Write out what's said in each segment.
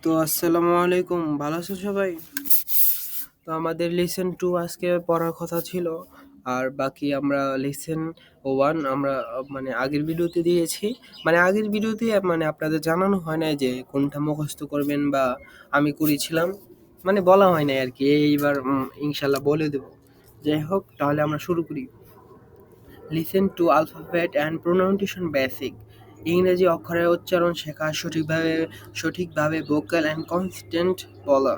তো আসসালামু আলাইকুম, ভালো আছো সবাই? তো আমাদের লিসেন 2 আজকে পড়ার কথা ছিল। আর বাকি আমরা লিসেন 1 আমরা মানে আগের ভিডিওতে দিয়েছি। মানে আগের ভিডিওতে মানে আপনাদের জানানো হয় নাই যে কোনটা মুখস্থ করবেন বা আমি করেছিলাম। মানে বলা হয় নাই আরকি। এইবার ইনশাআল্লাহ বলে দেব। যাই হোক, তাহলে আমরা শুরু করি। Listen to alphabet and pronunciation basic. ইংরেজি অক্ষরের উচ্চারণ শেখা, সঠিকভাবে ভোকাল অ্যান্ড কনসোনেন্ট বলা।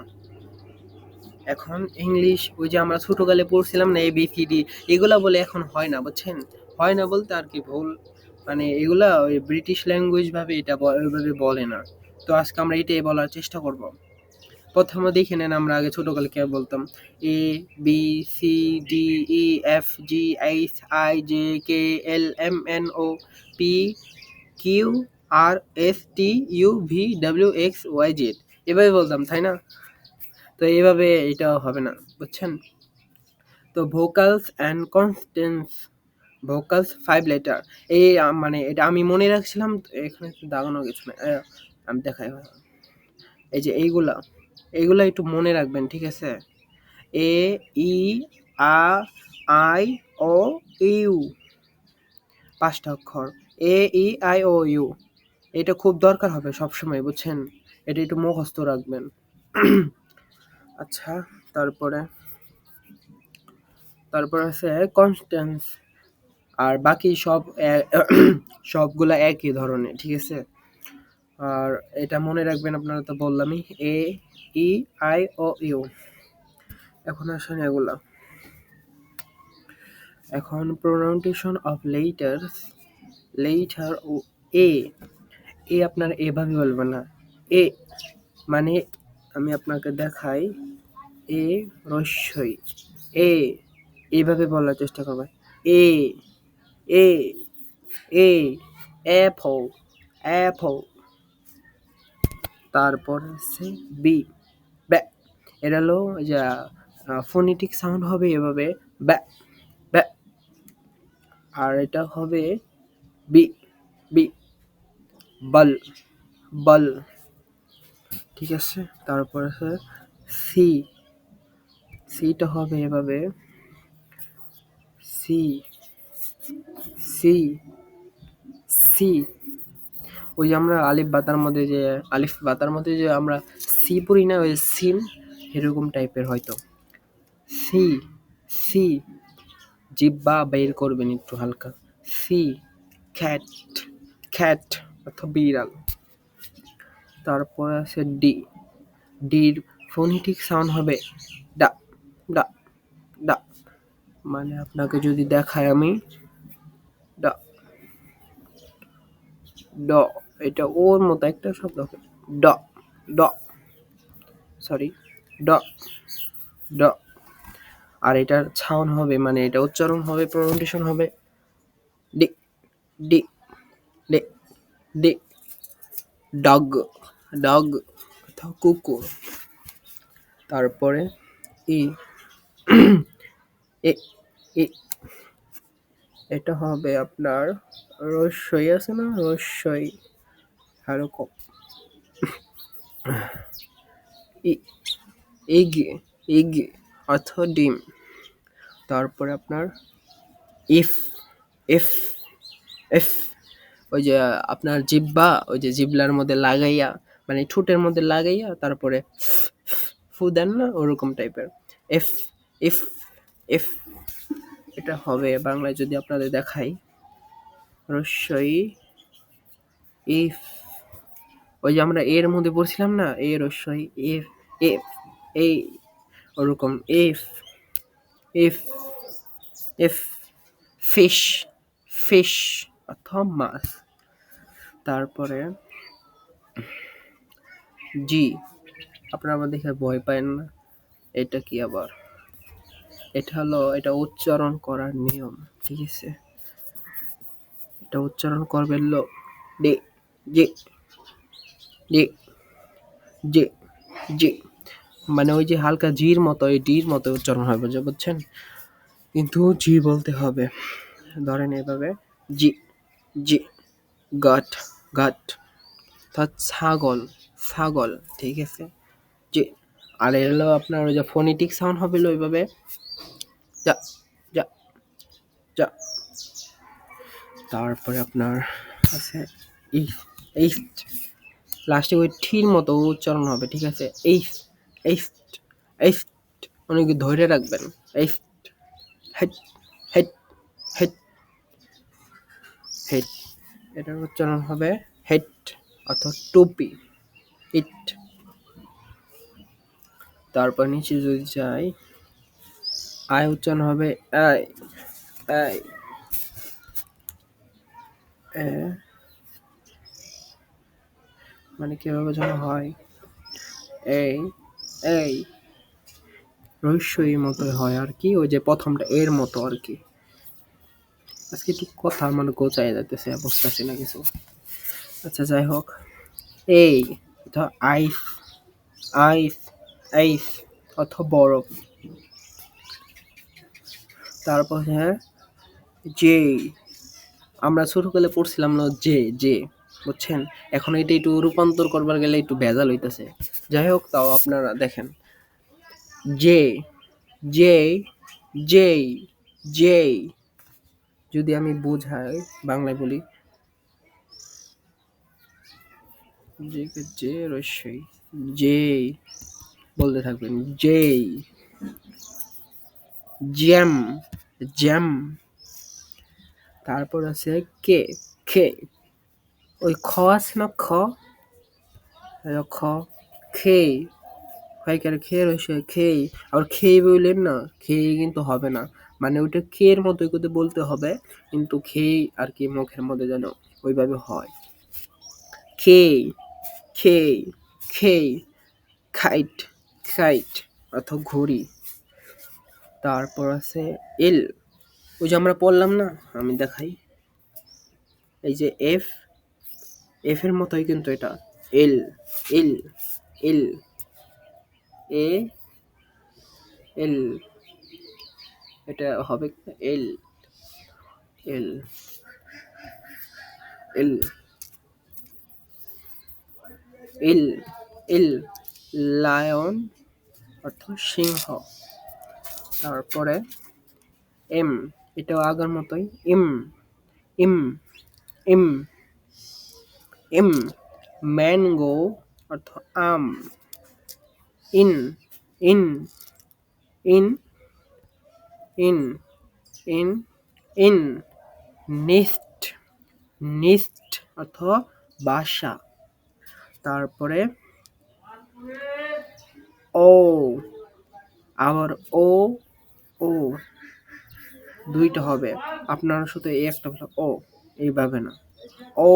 এখন ইংলিশ ওই যে আমরা ছোটকালে পড়ছিলাম না ABCD, এগুলা বলে এখন হয় না, বুঝছেন? হয় না বলতে আর কি ভুল, মানে এগুলা ওই ব্রিটিশ ল্যাঙ্গুয়েজ ভাবে এটা ওইভাবে বলে না। তো আজকে আমরা এটাই বলার চেষ্টা করব। প্রথমে দেখে নেন, আমরা আগে ছোটকালে কে বলতাম? ABCDEFGHIJKLMNOPQRSTUVWXYZ, এভাবে বলতাম, তাই না? তো এইভাবে এটা হবে না, বুঝছেন? তো vocals and constants, vocals 5 letter. এই মানে এটা আমি মনে রাখছিলাম, এখানে দাগানো কিছু না, আমি দেখাই। এই যে এইগুলা একটু মনে রাখবেন, ঠিক আছে? এ ই আ আই ও ইউ, 5টা অক্ষর। AEIOU, এটা খুব দরকার হবে সবসময়, বুঝছেন? এটা একটু মুখস্থ রাখবেন। আচ্ছা, তারপরে আছে কনস্ট্যান্স। আর বাকি সবগুলা একই ধরনের, ঠিক আছে? আর এটা মনে রাখবেন, আপনারা তো বললামই, AEIOU। এখন আসেন এগুলা। এখন প্রোনাউন্সিয়েশন অফ লেটার ও এ আপনার এভাবে বলবেন না। এ মানে আমি আপনাকে দেখাই, এ রস্যই, এ এইভাবে বলার চেষ্টা করবেন। এ এ এ অ্যাপল অ্যাপল। তারপর আছে বি, ব্যা। এটা হলো যে ফোনেটিক সাউন্ড হবে এভাবে, ব্যা ব্যা। আর এটা হবে বি, বি, বল বল, ঠিক আছে? তারপর আছে সি, সিটা হবে এভাবে, সি সি সি। ওই যে আমরা আলিফ বাতার মধ্যে যে আমরা সি পড়ি না, ওই সিন, এরকম টাইপের হয়তো। সি সি, জিহ্বা বের করবেন একটু হালকা। সি, ক্যাট ক্যাট অথবা বিড়াল। তারপর আছে ডি, ডির ফোনেটিক সাউন্ড হবে ডা ডা ডা। মানে আপনাকে যদি দেখাই আমি, ডা ড, এটা ওর মতো একটা শব্দ হবে, ড ড, সরি, ড ড। আর এটার সাউন্ড হবে, মানে এটা উচ্চারণ হবে, প্রনাউন্সিয়েশন হবে D D D D. Dog dog অথবা কুকুর। তারপরে ই এ এ, এটা হবে আপনার রস্যই আছে না, রস্যই, এরকম। এগ এগ অথবা ডিম। তারপরে আপনার ইফ এফ এফ, ওই যে আপনার জিহ্বা, ওই যে জিহ্বার মধ্যে লাগাইয়া, মানে ঠোঁটের মধ্যে লাগাইয়া তারপরে ফু দেন না, ওরকম টাইপের। এফ এফ এফ, এটা হবে বাংলায় যদি আপনাদের দেখাই, রস্যই ইফ। ওই যে আমরা এর মধ্যে পড়ছিলাম না, এ রস্যই এফ এফ, এই ওরকম F F F. Fish fish অথবা মাছ। তারপরে জি, আপনারা আবার দেখে ভয় পায় না, এটা কি আবার? এটা হলো, এটা উচ্চারণ করার নিয়ম, ঠিক আছে? এটা উচ্চারণ করবেন লো ডে জে জে জে জে, মানে ওই যে হালকা জির মতো, ওই ডির মতো উচ্চারণ হবে, বুঝছেন? কিন্তু জি বলতে হবে। ধরেন এভাবে, জি জি, গাট গাট, অর্থাৎ ছাগল ছাগল, ঠিক আছে। যে আর এলো আপনার ওই যে ফোনেটিক সাউন্ড হবে ওইভাবে যা যা যা। তারপরে আপনার আছে এই এই লাস্টে ওই ঠির মতো উচ্চারণ হবে, ঠিক আছে। এই এই এই অনেক ধরে রাখবেন। এই হেড হেড হেড হেড, এটার উচ্চারণ হবে হেড অর্থাৎ টুপি, ইট। তারপর নিচে যদি যাই, আয় উচ্চারণ হবে আই আই এ, মানে কিভাবে যেন হয়, এই এই রহস্যই মতোই হয় আর কি, ওই যে প্রথমটা এর মতো আর কি। আজকে একটু কথা মানে গোচাই যাইতেছে, বুঝতেছি না কিছু। আচ্ছা যাই হোক, এই অথবা আইস আইস আইস অথবা বরফ। তারপর হ্যাঁ যে, আমরা ছোটকালে পড়ছিলাম না যে যে, বুঝছেন। এখন এটা একটু রূপান্তর করবার গেলে একটু ভেজাল হইতেছে। যাই হোক, তাও আপনারা দেখেন, যে যে যেই যেই, যদি আমি বোঝাই বাংলায় বলি, যে যে রস্যই যেই বলতে থাকবেন, যেই জ্যাম জ্যাম। তারপর আছে কে খে, ওই খ আছে না খ, খ খে, খয়কার খে রয়েছে খেই, আবার খেই বললেন না, খেই কিন্তু হবে না, মানে ওইটা খেয়ের মতোই করে বলতে হবে, কিন্তু খেই আর কি মুখের মধ্যে যেন ওইভাবে হয়। খেই খেই খেই, খাইট খাইট অথবা ঘড়ি। তারপর আছে এল, ওই যে আমরা পড়লাম না, আমি দেখাই, এই যে এফ, এফ এর মতোই কিন্তু এটা এল এল এল এ এল, এটা হবে এল এল এল এল এল, লায়ন অর্থ সিংহ। তারপরে এম, এটাও আগের মতোই ইম ইম ইম ইম, ম্যাঙ্গো অর্থ আম। ইন ইন ইন ইন ইন ইন, নেস্ট নেস্ট অর্থ বাসা। তারপরে ও, আবার ও ও, দুইটা হবে, আপনার শুধু এই একটা ও, এইভাবে না, ও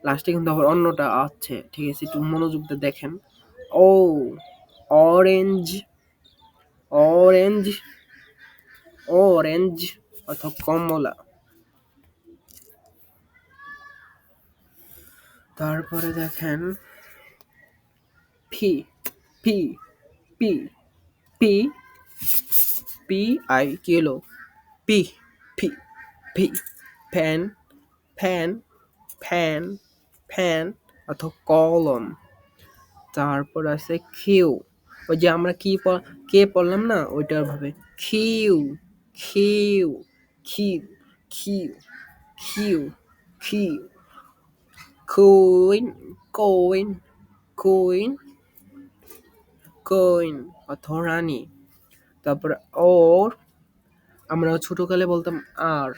লাস্টে কিন্তু আবার অন্যটা আছে, ঠিক আছে, একটু মনোযোগ দিয়ে দেখেন। ও অরেঞ্জ অরেঞ্জ অরেঞ্জ অথবা কমলা। তারপরে দেখেন ফি পি পি পি পি আই কি হলো, পি ফি ফি, ফ্যান ফ্যান ফ্যান ফ্যান অথবা কলম। তারপর আছে কিউ, ওই যে আমরা কি কে পড়লাম না, ওইটার ভাবে Q Q Q Q Q Q. Queen queen queen queen অথবা রানী। তারপরে ওর, আমরা ছোটকালে বলতাম আর,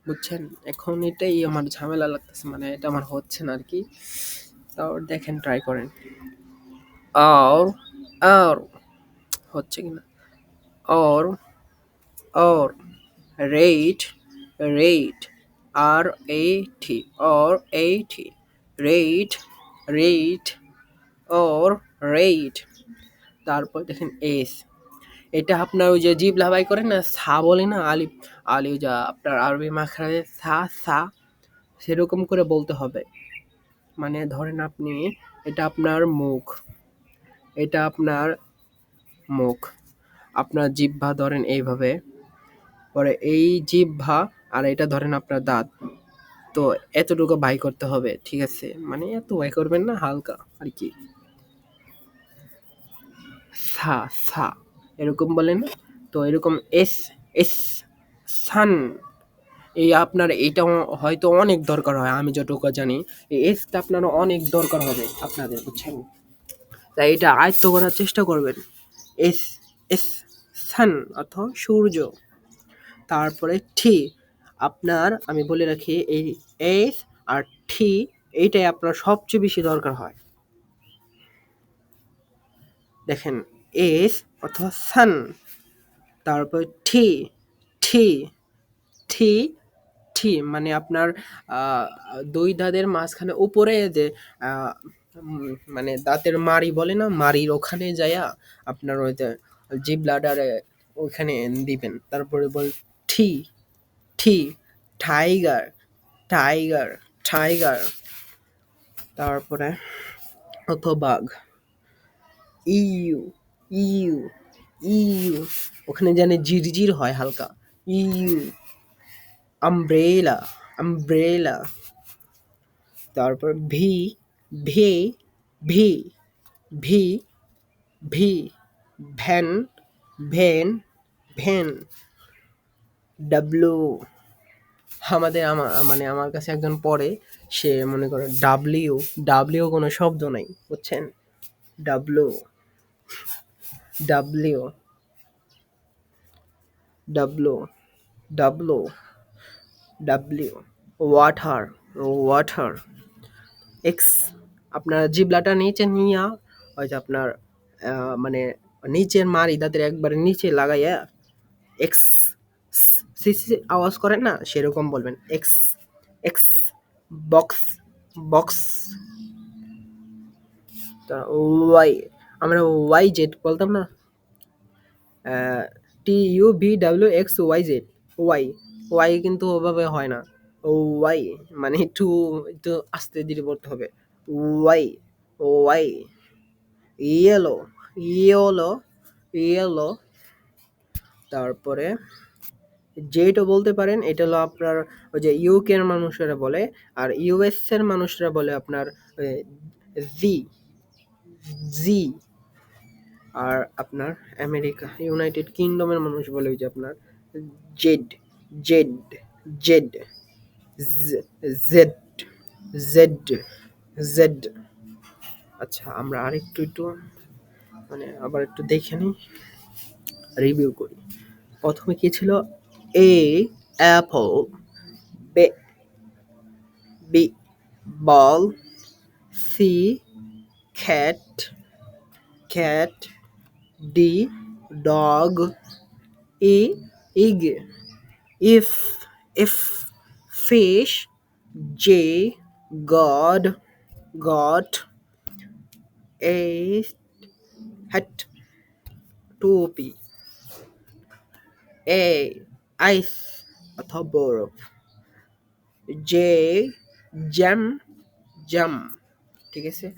বুঝছেন। এখন এটাই আমার ঝামেলা লাগতেছে, মানে এটা আমার হচ্ছে না আর কি। তাও দেখেন, ট্রাই করেন। আর আর হচ্ছে কিনা, और और रेट रेट আর এ টি और এ টি रेट रेट और रेट। তারপর দেখেন এস, এটা আপনার ওই যে জিভ লাবাই করে না, সা বলে না, আলিফ আলি, যা আপনার আরবি মাখরাজে সা সা, সেরকম করে বলতে হবে। মানে ধরেন আপনি, এটা আপনার মুখ, এটা আপনার মুখ, আপনার জিহ্বা ধরেন এইভাবে, পরে এই জিহ্বা, আর এটা ধরেন আপনার দাঁত, তো এতটুকু বাই করতে হবে, ঠিক আছে? মানে এত বাই করবেন না, হালকা আর কি। সা সা এরকম বলেন না? তো এরকম এস এস সান, এই আপনার এটা হয়তো অনেক দরকার হয়, আমি যতটুকু জানি এই এসটা আপনার অনেক দরকার হবে আপনাদের, বুঝছেন? তাই এটা আয়ত্ত করার চেষ্টা করবেন। এস এস সান অর্থ সূর্য। তারপরে ঠি, আপনার আমি বলে রাখি এই এস আর ঠি এইটাই আপনার সবচেয়ে বেশি দরকার হয়। দেখেন, এস অথবা সান, তারপর ঠি ঠি ঠি ঠি মানে আপনার আহ, দুই দাঁতের মাঝখানে উপরে যে আহ, মানে দাঁতের মাড়ি বলে না, মাড়ির ওখানে যায়া আপনার ওই যে জিভ ব্লাডারে ওইখানে দিবেন। তারপরে বল ঠি ঠি টাইগার টাইগার টাইগার। তারপরে হতবাগ, ইউ ইউ ইউ, ওখানে জানে জিরজির হয় হালকা, ইউ। Umbrella umbrella. তারপর V V V V V van van van. W, মানে আমার কাছে একজন পড়ে, সে মনে করে ডাব্লিউ, ডাব্লিউ কোনো শব্দ নাই, বুঝছেন? W W W W W. Water water. X, আপনার জিবলাটা নিচে নিয়া ওই যে আপনার মানে নিচের মারি দাঁতের একবারে নিচে লাগাইয়া এক্স সি সি আওয়াজ করেন না, সেরকম বলবেন এক্স এক্স। Box box. তা ওয়াই, আমরা ওয়াই জেড বলতাম না, T U V W X Y Z. Y, Y কিন্তু ওভাবে হয় না। ওয়াই মানে একটু একটু আস্তে ধীরে পড়তে হবে। Y Y. Yellow yellow yellow. তারপরে যেটা বলতে পারেন, এটা হলো আপনার ওই যে ইউকে এর মানুষেরা বলে, আর ইউএস এর মানুষরা বলে আপনার জি জি। আর আপনার আমেরিকা ইউনাইটেড কিংডমের মানুষ বলে ওই যে আপনার Z Z Z Z Z Z. আচ্ছা, আমরা আরেকটু একটু মানে আবার একটু দেখে নিই, রিভিউ করি। প্রথমে কি ছিল? এ অ্যাপল, বে B ball, C cat cat, D dog, E egg, if if fish, J god got, A hat টুপি, A ice অথবা বরফ, J জ্যাম জাম, ঠিক আছে?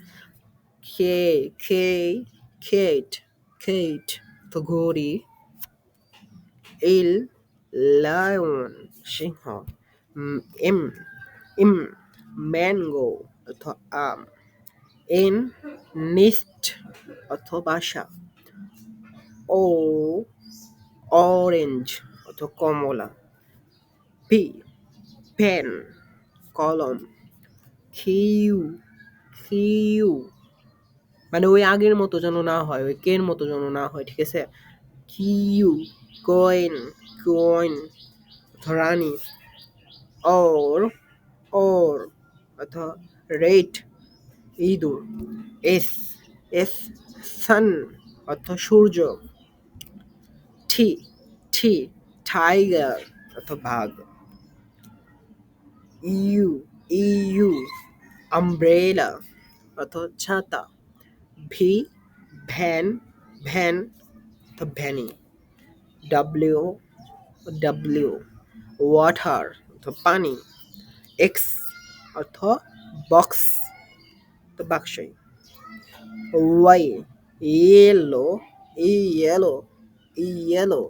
খে খে খেট খেট তো ঘড়ি, এল লায়ন সিংহ, এম ইম ম্যাঙ্গো অথবা আম, এন নিস্ট অথবা বাসা, ও অরেঞ্জ অথবা কমলা, পি পেন কলম, কিউ কিউ মানে ওই আগের মতো যেন না হয়, ওই কের মতো যেন না হয়, ঠিক আছে? কিউ কয়েন কয়েন রানী, ওর ওর অথবা রেড ইঁদুর, এস এস সান অর্থ সূর্য, টি টি টাইগার অর্থ বাঘ, ইউ ইউ আমব্রেলা অর্থ ছাতা, ভি ভ্যান ভ্যান অর্থ ভ্যানি, ডাব্লিউ ডাব্লিউ ওয়াটার অর্থ পানি, এক্স অর্থ বক্স তো বাক্সই, ওয়াই ইয়েলো ইয়েলো ইয়েলো।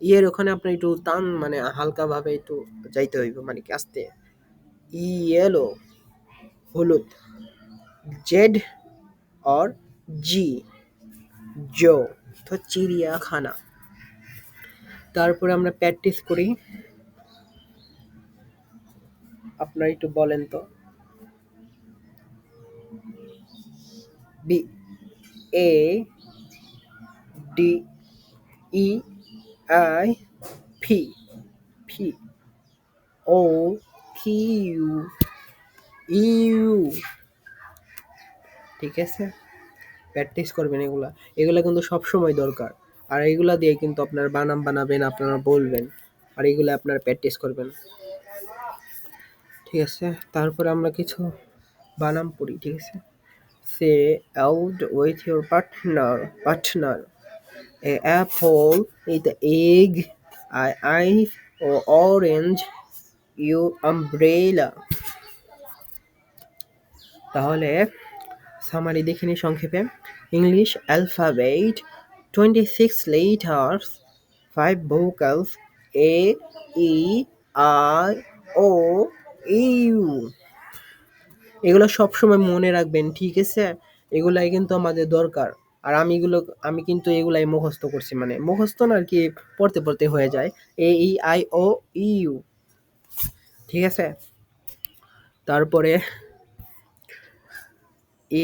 ইয়ের ওখানে আপনার একটু টান মানে হালকা ভাবে একটু যাইতে হইব, মানে কি আস্তে, ইয়েলো হলুদ, জেড और জি জো তো চিড়িয়াখানা। তারপরে আমরা প্র্যাকটিস করি। আপনারা একটু বলেন তো। B A D E I P P O Q U. ঠিক আছে, প্র্যাকটিস করবেন এগুলা। এগুলা কিন্তু সবসময় দরকার। আর এগুলা দিয়ে কিন্তু আপনার বানাম বানাবেন, আপনারা বলবেন। আর এগুলা আপনারা প্র্যাকটিস করবেন। ঠিক আছে, তারপরে আমরা কিছু বানাম পড়ি। ঠিক আছে, say out with your partner, a apple with egg, a ice or orange, your umbrella। তাহলে সামারি দেখে নিই সংক্ষেপে। English alphabet, 26 letters, 5 vocals, A, E, I, O, U। এগুলো সবসময় মনে রাখবেন, ঠিক আছে? এগুলাই কিন্তু আমাদের দরকার। আর আমি কিন্তু এগুলাই মুখস্থ করছি, মানে মুখস্থ না আর কি, পড়তে পড়তে হয়ে যায়। এ ই আই ও ইউ। ঠিক আছে, তারপরে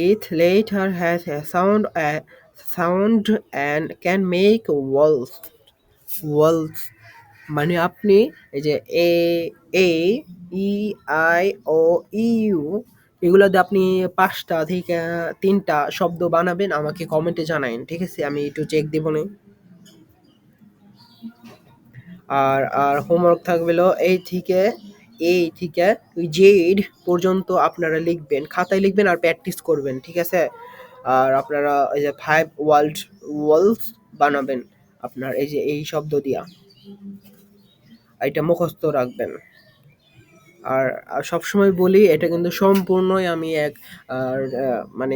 each letter has a sound and can make vowels। মানে আপনি এই যে এ এ ই আই ও ইউ, এগুলো দিয়ে আপনি 5টা থেকে 3টা শব্দ বানাবেন, আমাকে কমেন্টে জানাইন। ঠিক আছে, আমি একটু চেক দিব না। আর হোমওয়ার্ক থাকবেলো এই থেকে ওই জেড পর্যন্ত আপনারা লিখবেন, খাতায় লিখবেন আর প্র্যাকটিস করবেন। ঠিক আছে, আর আপনারা এই যে 5 ওয়ালস বানাবেন আপনার এই যে এই শব্দ দিয়া, এটা মুখস্থ রাখবেন। আর সবসময় বলি, এটা কিন্তু সম্পূর্ণই আমি মানে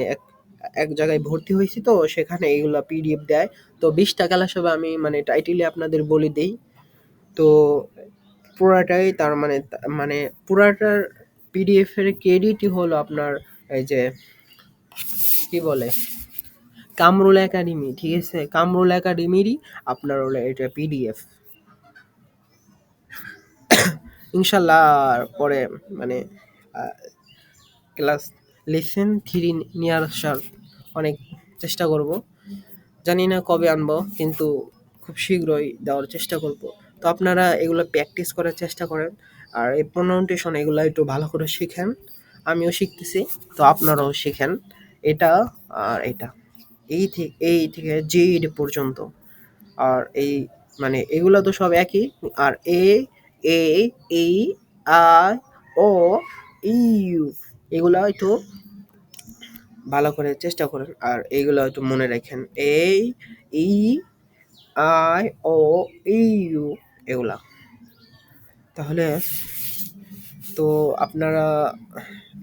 এক জায়গায় ভর্তি হয়েছি, তো সেখানে এইগুলা পিডিএফ দেয়। তো 20টা ক্লাস হবে, আমি মানে টাইটেলে আপনাদের বলে দেই। তো পুরাটাই তার মানে পুরাটার পিডিএফ এর ক্রেডিটই হলো আপনার এই যে কি বলে কামরুল একাডেমি। ঠিক আছে, কামরুল একাডেমিরই আপনার হলো এটা পিডিএফ। ইনশাল্লাহ পরে মানে ক্লাস লেসন 3 নিয়ে আসার অনেক চেষ্টা করব। জানি না কবে আনবো, কিন্তু খুব শীঘ্রই দেওয়ার চেষ্টা করব। তো আপনারা এগুলো প্র্যাকটিস করার চেষ্টা করেন, আর এই প্রোনাউন্সিয়েশন এগুলো একটু ভালো করে শিখেন। আমিও শিখতেছি, তো আপনারাও শিখেন এটা আর এটা, এই থেকে জেড পর্যন্ত। আর এই মানে এগুলো তো সব একই। আর এ ই আই ও ইউ, এগুলো একটু ভালো করে চেষ্টা করেন, আর এইগুলো একটু মনে রাখেন। ই আই ও ইউ এগুলা। তাহলে তো আপনারা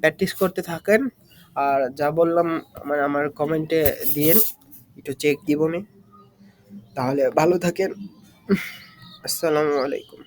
প্র্যাকটিস করতে থাকেন, আর যা বললাম মানে আমার কমেন্টে দিয়েন, একটু চেক দিবনি। তাহলে ভালো থাকেন। আসসালামু আলাইকুম।